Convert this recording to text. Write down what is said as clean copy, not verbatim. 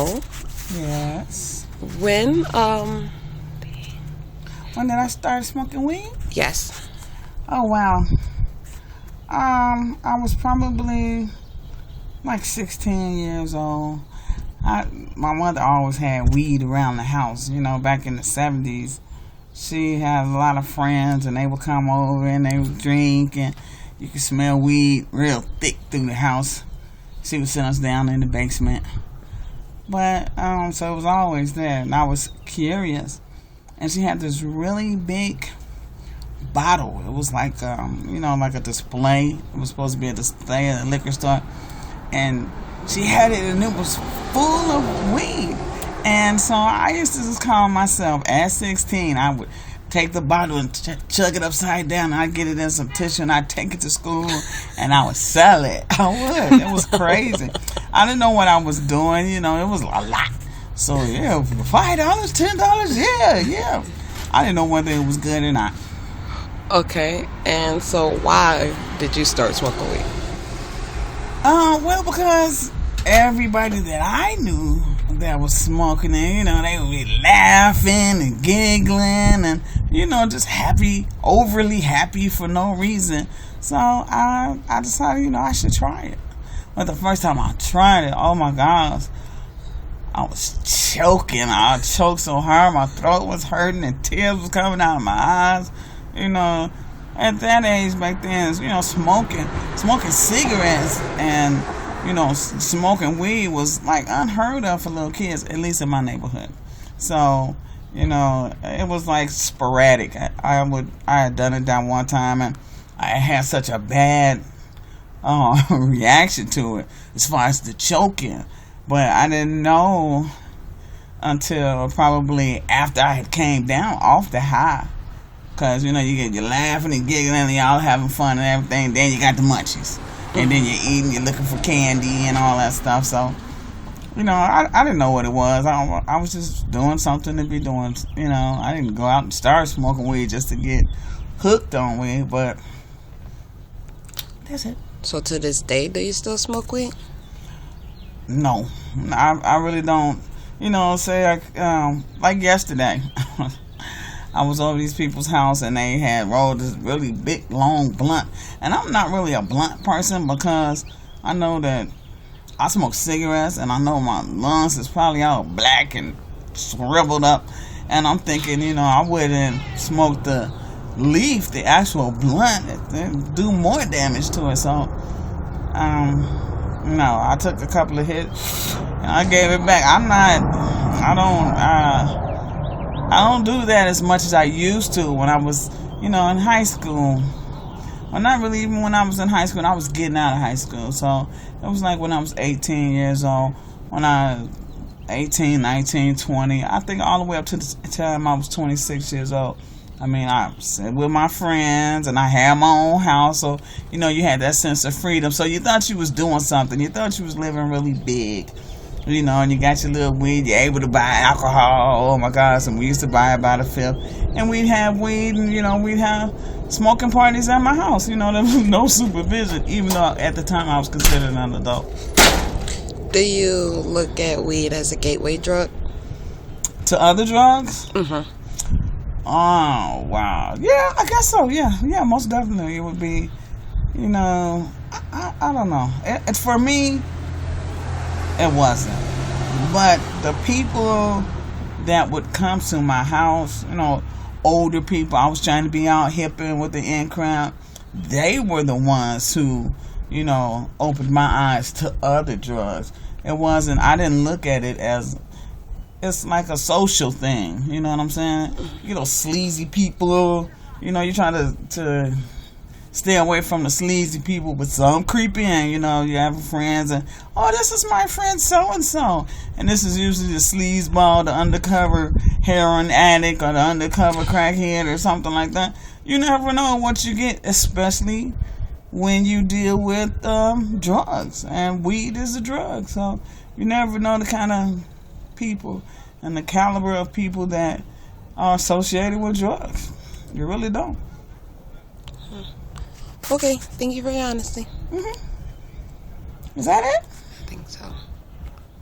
So, Yes. when When did I start smoking weed? yes. Oh wow. I was probably like 16 years old. My mother always had weed around the house. You know, back in the 70s, she had a lot of friends, and they would come over and they would drink, and you could smell weed real thick through the house. She would sit us down in the basement. But so it was always there, and I was curious. And she had this really big bottle. It was like like a display. It was supposed to be a display at a liquor store, and she had it, and it was full of weed. And so I used to just call myself, at 16, I would take the bottle and chug it upside down. I'd get it in some tissue, and I'd take it to school, and I would sell it. I would. It was crazy. I didn't know what I was doing. It was a lot. So, yeah, $5, $10, yeah. I didn't know whether it was good or not. Okay, and so why did you start smoking weed? Well, because everybody that I knew that was smoking it, they would be laughing and giggling and, just happy, overly happy for no reason. So I decided, I should try it. But the first time I tried it, oh my gosh, I was choking. I choked so hard, my throat was hurting and tears was coming out of my eyes. At that age back then, smoking cigarettes and, smoking weed was like unheard of for little kids, at least in my neighborhood. So, it was like sporadic. I had done it that one time, and I had such a bad reaction to it as far as the choking. But I didn't know until probably after I had came down off the high. Because, you're laughing and giggling and y'all having fun and everything. Then you got the munchies. And then you're eating, you're looking for candy and all that stuff. So, I didn't know what it was. I was just doing something to be doing. I didn't go out and start smoking weed just to get hooked on weed. But that's it. So to this day, do you still smoke weed? No. I really don't. Like yesterday. I was over these people's house, and they had rolled this really big, long blunt. And I'm not really a blunt person because I know that I smoke cigarettes, and I know my lungs is probably all black and shriveled up. And I'm thinking, I wouldn't smoke the leaf, the actual blunt, it do more damage to it. So, I took a couple of hits, and I gave it back. I don't do that as much as I used to when I was, in high school. Well, not really even when I was in high school. I was getting out of high school. So it was like when I was 18 years old. When I was 18, 19, 20. I think all the way up to the time I was 26 years old. I mean, I was with my friends, and I had my own house. So, you had that sense of freedom. So you thought you was doing something. You thought you was living really big. And you got your little weed, you're able to buy alcohol. Oh my gosh, and we used to buy it by the fifth. And we'd have weed, and we'd have smoking parties at my house. There was no supervision, even though at the time I was considered an adult. Do you look at weed as a gateway drug? To other drugs? Mm-hmm. Oh, wow. Yeah, I guess so, yeah. Yeah, most definitely. It would be, I don't know. It's for me, it wasn't. But the people that would come to my house, older people, I was trying to be out hipping with the in crowd, they were the ones who, opened my eyes to other drugs. I didn't look at it as, it's like a social thing, you know what I'm saying? Sleazy people, you're trying to stay away from the sleazy people, but some creep in, you have friends, and, oh, this is my friend so-and-so. And this is usually the sleazeball, the undercover heroin addict, or the undercover crackhead, or something like that. You never know what you get, especially when you deal with drugs. And weed is a drug, so you never know the kind of people and the caliber of people that are associated with drugs. You really don't. Okay, thank you for your honesty. Mm-hmm. Is that it? I think so.